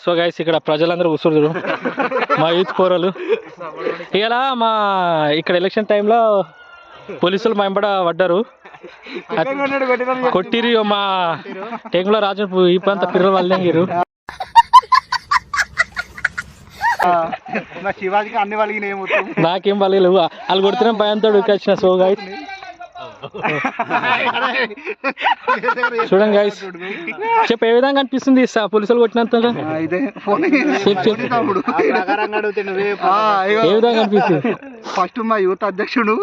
So guys ఇక్కడ ప్రజలందరూ కూర్చుంటారు మా యూత్ పోరలు. ఇలా మా ఇక్కడ ఎలక్షన్ టైంలో పోలీసులు మా వెంబడ పడ్డారు, కొట్టిరి. మా టెంగుల రాజు ఈ ప్రాంత పిల్లలు వాళ్ళంగిరు. నాకేం పర్లేదు, వాళ్ళు కొడుతున్నా భయంతో వచ్చిన. సో గైస్ చూడండి గైస్, చెప్పు ఏ విధంగా అనిపిస్తుంది పోలీసులు కొట్టినంత? ఏ విధంగా అనిపిస్తుంది? ఫస్ట్ మా యూత్ అధ్యక్షుడు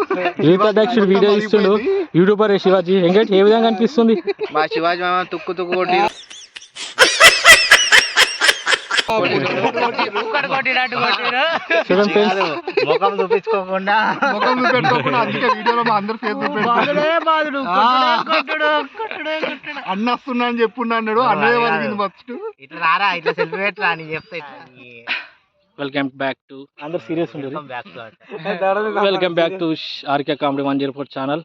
వీడియో ఇస్తుండు, యూట్యూబర్ శివాజీ ఎంగేట్. ఏ విధంగా అనిపిస్తుంది? మా శివాజీ మామ తుక్కు కొట్టి ముఖం చూపించుకోకుండా అన్న వస్తున్నా అని చెప్పున్నా అన్నాడు. అన్నయ్య వాళ్ళకి ఫస్ట్ ఇట్లా రారా, ఇట్లా సెల్ఫీ పెట్టరా అని చెప్తా. వెల్కమ్ బ్యాక్ టు అందరు సీరియస్ ఉండరు. Welcome back to RK comedy 104 channel.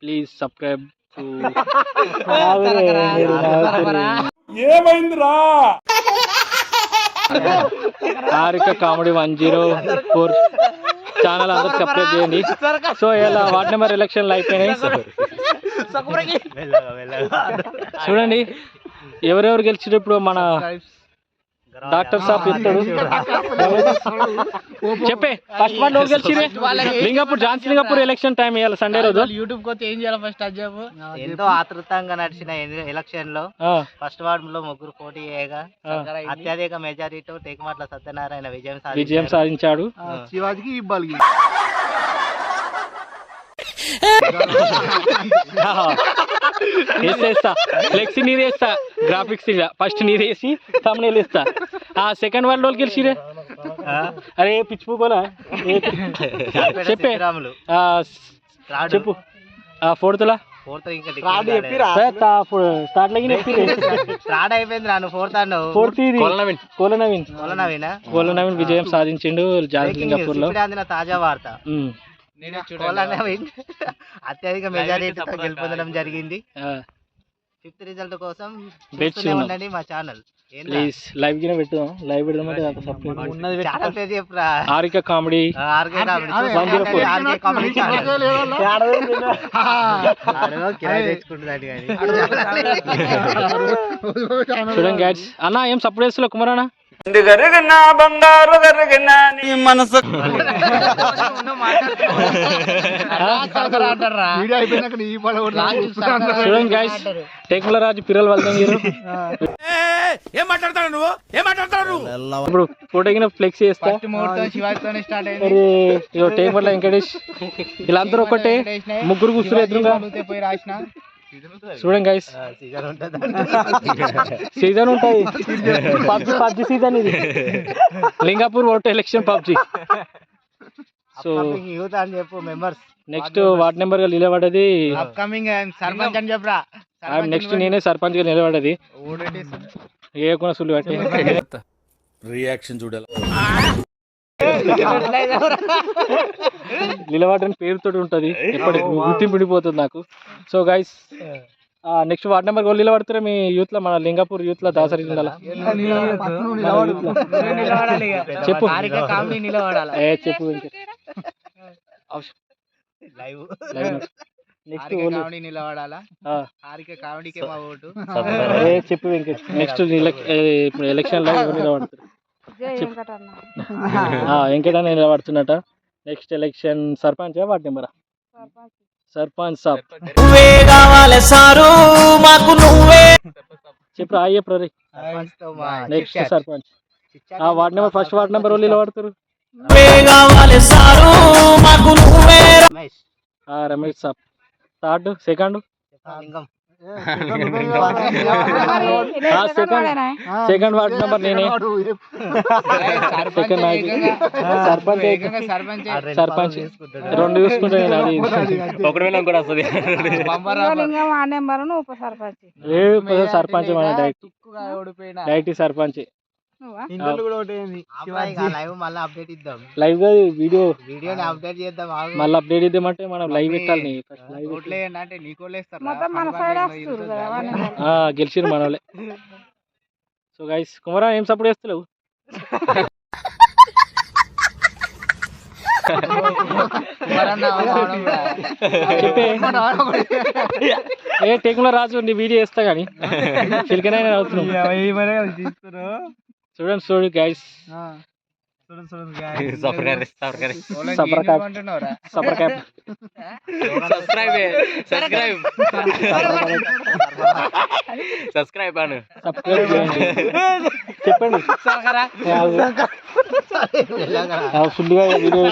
Please subscribe to. ఏమైందిరా? ఆర్కే కామెడీ 104 ఛానల్ అందరు సబ్స్క్రైబ్ చేయండి. సో ఇలా వార్డ్ నెంబర్ ఎలక్షన్లు అయిపోయినాయి. చూడండి ఎవరెవరు గెలిచారు. ఇప్పుడు మన డాక్టర్ సాబ్ చెప్తాడు. చెప్పే ఫస్ట్ వన్ ఎవరు గెలిచిరే? లింగాపూర్, ఝాన్సీ లింగాపూర్ ఎలక్షన్ టైం ఇవాళ సండే రోజు. యూట్యూబ్ కొత్త ఏం చేయాలి ఫస్ట్ అది చెప్పు. ఎంతో ఆతృతంగా నడిచిన ఎలక్షన్ లో ఫస్ట్ వార్డ్ లో ముగ్గురు పోటీ చేయగా అత్యధిక మెజారిటీతో టేకుమాట్ల సత్యనారాయణ విజయం సాధించాడు. శివాజీకి ఇబ్బంది వేసేస్తా, ఫ్లెక్సీ నీరు వేస్తా, గ్రాఫిక్స్ ఫస్ట్ నీరు వేసి తమ్ముళ్ళు వేస్తా. సెకండ్ వార్డ్ వాళ్ళు గెలిచిరే. అరే పిచ్చిపోకోలా చెప్పే చెప్పు. ఫోర్త్ లా కోలనవీన్ విజయం సాధించిండు ఝాన్సీలింగాపూర్ లో. తాజా వార్త, అత్యధిక మెజారిటీతో గెలుపొందడం జరిగింది. ఫిఫ్త్ రిజల్ట్ కోసం ఉండండి మా ఛానల్. ప్లీజ్ లైవ్ కింద పెట్టుదాం. లైవ్ పెడదామంటే ఛానల్ పేరు చెప్పురా. R K comedy. చూడండి గైడ్స్. అన్న ఏం సపోర్ట్ చేస్తలే కుమారన్న? బంగారు మనసు చూడండి గైస్, టెంగుల రాజు పిల్లలు వాళ్ళంగిరు. ఇప్పుడు ఫోటో ఫ్లెక్స్ చేస్తా. టేకుమట్ల వెంకటేష్ వీళ్ళందరూ ఒకటే, ముగ్గురు కూర్చుని ఎదురుగా. చూడండి గైస్, సీజన్ ఉంటుంది. పబ్జి సీజన్ ఇది. Lingapur vote election PUBG. So youth అని చెప్పు మెంబర్స్. నెక్స్ట్ వార్డ్ నెంబర్ గా నిలబడ్డది సర్పంచ్ అని చెప్పరా. నెక్స్ట్ నేనే సర్పంచ్ గా నిలబడ్డది. ఏ సుల్లు పట్టి రియాక్షన్ చూడాలి. నిలబడని పేరుతో ఉంటది, ఎప్పటికి గుర్తింపు ఉండిపోతుంది నాకు. So guys next ward number గోల్ నిలబడతారా మీ యూత్ లో? మన లింగాపూర్ యూత్ లో దాసరి చెప్పు. చెప్పు నెక్స్ట్ చెప్పు వెంకట్. నెక్స్ట్ ఎలక్షన్ లో ఎవరు నిలబడతారు? వెంకటన్న నిలబడుతున్నట. నెక్స్ట్ ఎలక్షన్ సర్పంచ్ వార్డ్ నెంబరా? సర్పంచ్ సాబ్ చెప్పు. అయ్యే next sarpanch ward number. First ward number వాళ్ళు నిలబడతారు. Ramesh sahab. Third second second ward number నేనే. సెకండ్ సర్పంచ్ రెండు చూసుకుంటా. సర్పంచ్ డైరెక్ట్ సర్పంచ్. లైవ్ గా వీడియో అప్డేట్ చేద్దాం. మళ్ళీ అప్డేట్ చేద్దామంటే మనం లైవ్ పెట్టాలి. గెలిచిరు మన వాళ్ళే. సో గైస్ కుమారా ఏం సపోర్ట్ చేస్తలేవు? చెప్పే ఏ టెక్లో రాజు నీ వీడియో వేస్తా కానీ చిలికనైనా అవుతున్నావు. చూడండి చూడు గైస్ సబ్స్క్రైబ్ అను. చెప్పండి ఫుల్గా వీడియో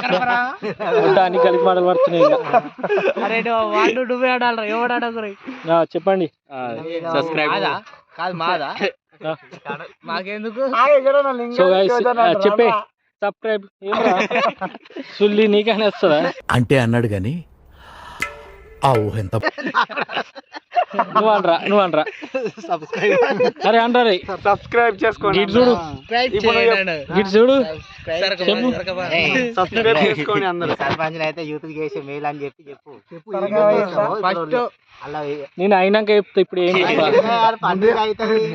అన్ని కలిసి మాటలు పడుతున్నాయి. చెప్పండి సబ్స్క్రైబ్ కాదు మాదా మాకెందుకు సో గైస్ చెప్పే సబ్స్క్రైబ్ ఏమరా సుల్లి నీకైనా వస్తుందా? అంటే అన్నాడు గాని ఆ ఊహ ఎంత నువ్వు అనరా అరే అంటారు సబ్స్క్రైబ్ చేసుకోండి. గిట్ చూడు గిట్ చూడు చెప్పు సబ్స్క్రైబ్ చేసుకోండి అందరూ. సర్పంచ్ అయితే యూత్ చేసే మేలు అని చెప్పు ఫస్ట్ అలా నేను అయినాక చెప్తా. ఇప్పుడు ఏం చెప్పా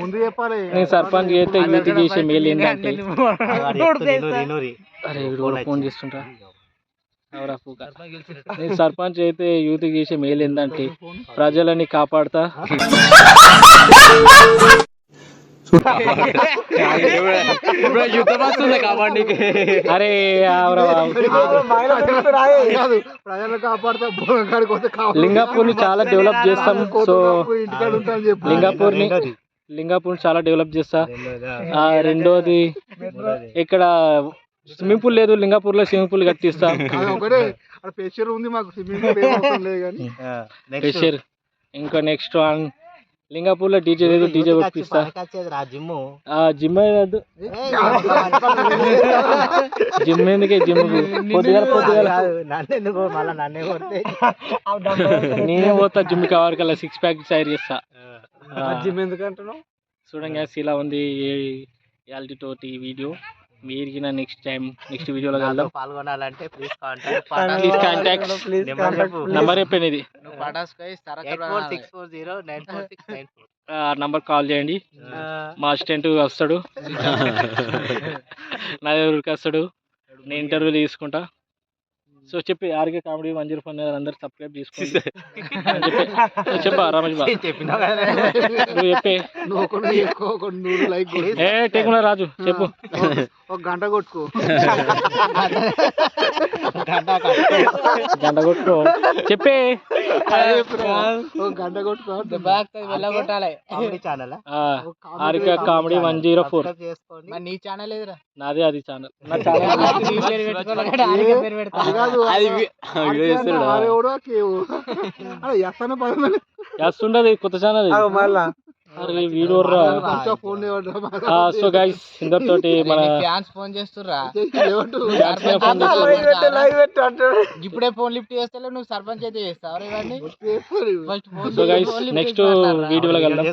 ముందు చెప్పాలి. నేను సర్పంచ్ అయితే యూత్ చేసే మేలు ఏంటంటే అరే ఫోన్ చేస్తుంటా నేను సర్పంచ్ అయితే యూత్ చేసే మేలు ఏంటంటే ప్రజలని కాపాడుతా యుద్ధం వస్తుంది కాబట్టి అరే ప్రజలు కాపాడుతా లింగాపూర్ ని చాలా డెవలప్ చేస్తాం. సో లింగాపూర్ చాలా డెవలప్ చేస్తా. రెండోది ఇక్కడ స్విమ్మింగ్ పూల్ లేదు, లింగాపూర్ లో స్విమ్మింగ్ పూల్ కట్టిస్తా. ప్రెషర్ ఉంది మాకు, స్విమ్మింగ్ పూల్ లేదు కానీ ప్రెషర్. ఇంకా నెక్స్ట్ లింగాపూర్ లో డీజే లేదు, డీజే కొట్టిస్తా. జిమ్ జిమ్ ఎందుకే జిమ్ పొద్దుగాల నేనే పోతా జిమ్ కవర్ కల్లా 6 ప్యాక్ తయారు చేస్తా. జిమ్ ఎందుకంటున్నావు? చూడండి ఇలా ఉంది రియాలిటీ తోటి వీడియో. మీరు నెక్స్ట్ వీడియోలో కలుద్దాం. పాల్గొనాలంటే ప్లీజ్ కాంటాక్ట్ నంబర్ చెప్పండి, ఇది నంబర్ కాల్ చేయండి. మా అసిస్టెంట్ వస్తాడు, నా దగ్గరికి వస్తాడు, నేను ఇంటర్వ్యూలు తీసుకుంటా. సో చెప్పి ఆర్కే కామెడీ 104 అందరు సబ్స్క్రైబ్ చేసుకోండి చెప్పా రమేష్ బా నువ్వు చెప్పే. ఏ టేకున్నా రాజు చెప్పు. ఒక గంట కొట్టుకో, గంట కొట్టుకో చెప్పే. ఒక గంట కొట్టుకో వెళ్ళగొట్టాలి. ఆర్కే కామెడీ 104 నీ ఛానల్ ఎదురా? నాదే అది ఛానల్. నా ఛానల్ చేస్తుండదు కొత్త ఛానల్. అరే వీడియో సో గైస్ ఇందరితోటి మన ఫోన్ చేస్తుర్రా? ఫోన్ ఇప్పుడే ఫోన్ లిఫ్ట్ చేస్తే నువ్వు సర్పంచ్ అయితే చేస్తావు ఇవన్నీ. సో గైస్ నెక్స్ట్ వీడియోలో కలుద్దాం.